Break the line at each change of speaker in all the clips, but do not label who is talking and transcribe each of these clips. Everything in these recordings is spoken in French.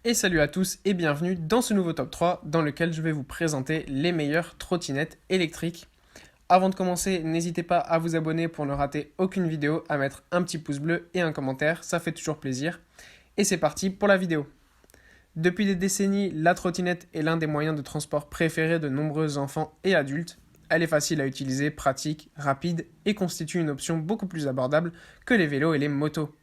Et salut à tous et bienvenue dans ce nouveau top 3 dans lequel je vais vous présenter les meilleures trottinettes électriques. Avant de commencer, n'hésitez pas à vous abonner pour ne rater aucune vidéo, à mettre un petit pouce bleu et un commentaire, ça fait toujours plaisir. Et c'est parti pour la vidéo. Depuis des décennies, la trottinette est l'un des moyens de transport préférés de nombreux enfants et adultes. Elle est facile à utiliser, pratique, rapide et constitue une option beaucoup plus abordable que les vélos et les motos.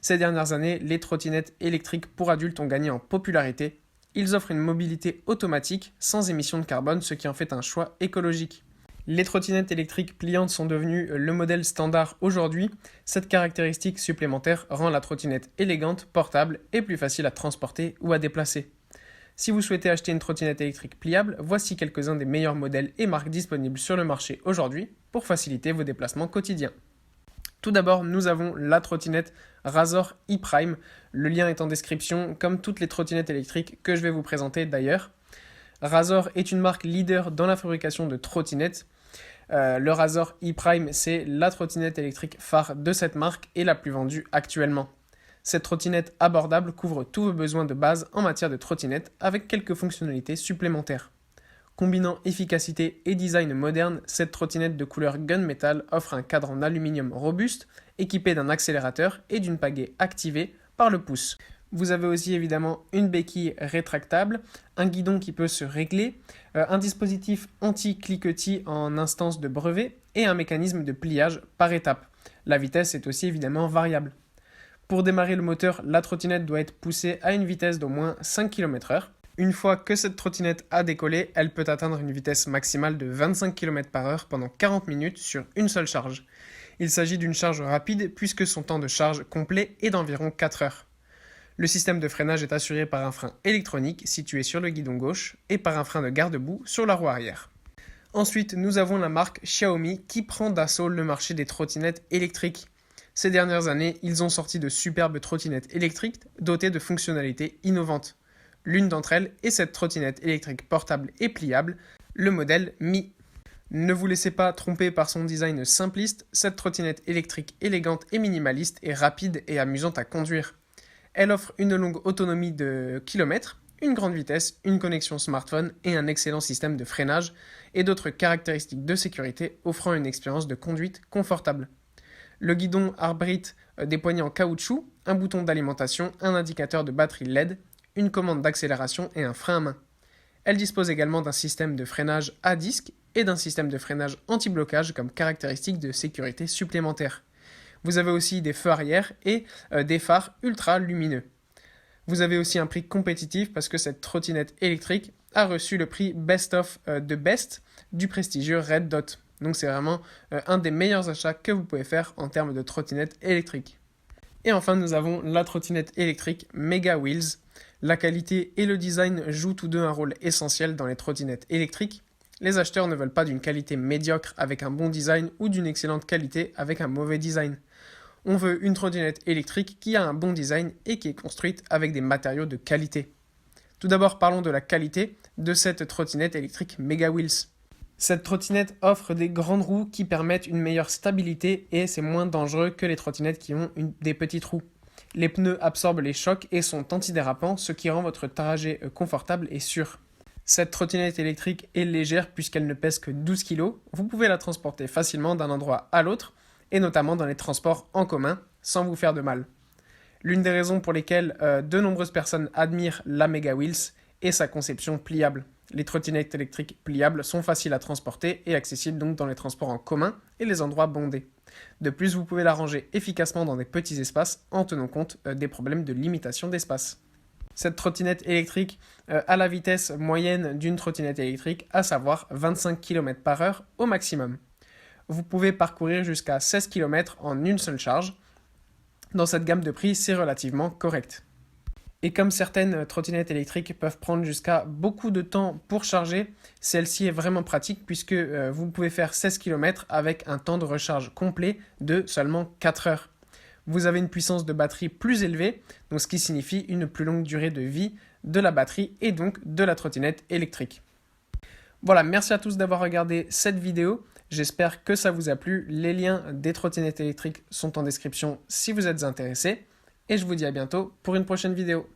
Ces dernières années, les trottinettes électriques pour adultes ont gagné en popularité. Ils offrent une mobilité automatique, sans émissions de carbone, ce qui en fait un choix écologique. Les trottinettes électriques pliantes sont devenues le modèle standard aujourd'hui. Cette caractéristique supplémentaire rend la trottinette élégante, portable et plus facile à transporter ou à déplacer. Si vous souhaitez acheter une trottinette électrique pliable, voici quelques-uns des meilleurs modèles et marques disponibles sur le marché aujourd'hui pour faciliter vos déplacements quotidiens. Tout d'abord, nous avons la trottinette Razor e-Prime. Le lien est en description, comme toutes les trottinettes électriques que je vais vous présenter d'ailleurs. Razor est une marque leader dans la fabrication de trottinettes. Le Razor e-Prime, c'est la trottinette électrique phare de cette marque et la plus vendue actuellement. Cette trottinette abordable couvre tous vos besoins de base en matière de trottinette avec quelques fonctionnalités supplémentaires. Combinant efficacité et design moderne, cette trottinette de couleur gunmetal offre un cadre en aluminium robuste, équipé d'un accélérateur et d'une pagaie activée par le pouce. Vous avez aussi évidemment une béquille rétractable, un guidon qui peut se régler, un dispositif anti-cliquetis en instance de brevet et un mécanisme de pliage par étapes. La vitesse est aussi évidemment variable. Pour démarrer le moteur, la trottinette doit être poussée à une vitesse d'au moins 5 km/h. Une fois que cette trottinette a décollé, elle peut atteindre une vitesse maximale de 25 km/h pendant 40 minutes sur une seule charge. Il s'agit d'une charge rapide puisque son temps de charge complet est d'environ 4 heures. Le système de freinage est assuré par un frein électronique situé sur le guidon gauche et par un frein de garde-boue sur la roue arrière. Ensuite, nous avons la marque Xiaomi qui prend d'assaut le marché des trottinettes électriques. Ces dernières années, ils ont sorti de superbes trottinettes électriques dotées de fonctionnalités innovantes. L'une d'entre elles est cette trottinette électrique portable et pliable, le modèle Mi. Ne vous laissez pas tromper par son design simpliste, cette trottinette électrique élégante et minimaliste est rapide et amusante à conduire. Elle offre une longue autonomie de kilomètres, une grande vitesse, une connexion smartphone et un excellent système de freinage et d'autres caractéristiques de sécurité offrant une expérience de conduite confortable. Le guidon arbrite des poignées en caoutchouc, un bouton d'alimentation, un indicateur de batterie LED, une commande d'accélération et un frein à main. Elle dispose également d'un système de freinage à disque et d'un système de freinage anti-blocage comme caractéristique de sécurité supplémentaire. Vous avez aussi des feux arrière et des phares ultra lumineux. Vous avez aussi un prix compétitif parce que cette trottinette électrique a reçu le prix Best of the Best du prestigieux Red Dot. Donc c'est vraiment un des meilleurs achats que vous pouvez faire en termes de trottinette électrique. Et enfin, nous avons la trottinette électrique Mega Wheels. La qualité et le design jouent tous deux un rôle essentiel dans les trottinettes électriques. Les acheteurs ne veulent pas d'une qualité médiocre avec un bon design ou d'une excellente qualité avec un mauvais design. On veut une trottinette électrique qui a un bon design et qui est construite avec des matériaux de qualité. Tout d'abord, parlons de la qualité de cette trottinette électrique Mega Wheels. Cette trottinette offre des grandes roues qui permettent une meilleure stabilité et c'est moins dangereux que les trottinettes qui ont des petites roues. Les pneus absorbent les chocs et sont antidérapants, ce qui rend votre trajet confortable et sûr. Cette trottinette électrique est légère puisqu'elle ne pèse que 12 kg. Vous pouvez la transporter facilement d'un endroit à l'autre et notamment dans les transports en commun sans vous faire de mal. L'une des raisons pour lesquelles de nombreuses personnes admirent la Mega Wheels est sa conception pliable. Les trottinettes électriques pliables sont faciles à transporter et accessibles donc dans les transports en commun et les endroits bondés. De plus, vous pouvez la ranger efficacement dans des petits espaces en tenant compte des problèmes de limitation d'espace. Cette trottinette électrique a la vitesse moyenne d'une trottinette électrique, à savoir 25 km/h au maximum. Vous pouvez parcourir jusqu'à 16 km en une seule charge. Dans cette gamme de prix, c'est relativement correct. Et comme certaines trottinettes électriques peuvent prendre jusqu'à beaucoup de temps pour charger, celle-ci est vraiment pratique puisque vous pouvez faire 16 km avec un temps de recharge complet de seulement 4 heures. Vous avez une puissance de batterie plus élevée, donc ce qui signifie une plus longue durée de vie de la batterie et donc de la trottinette électrique. Voilà, merci à tous d'avoir regardé cette vidéo. J'espère que ça vous a plu. Les liens des trottinettes électriques sont en description si vous êtes intéressés. Et je vous dis à bientôt pour une prochaine vidéo.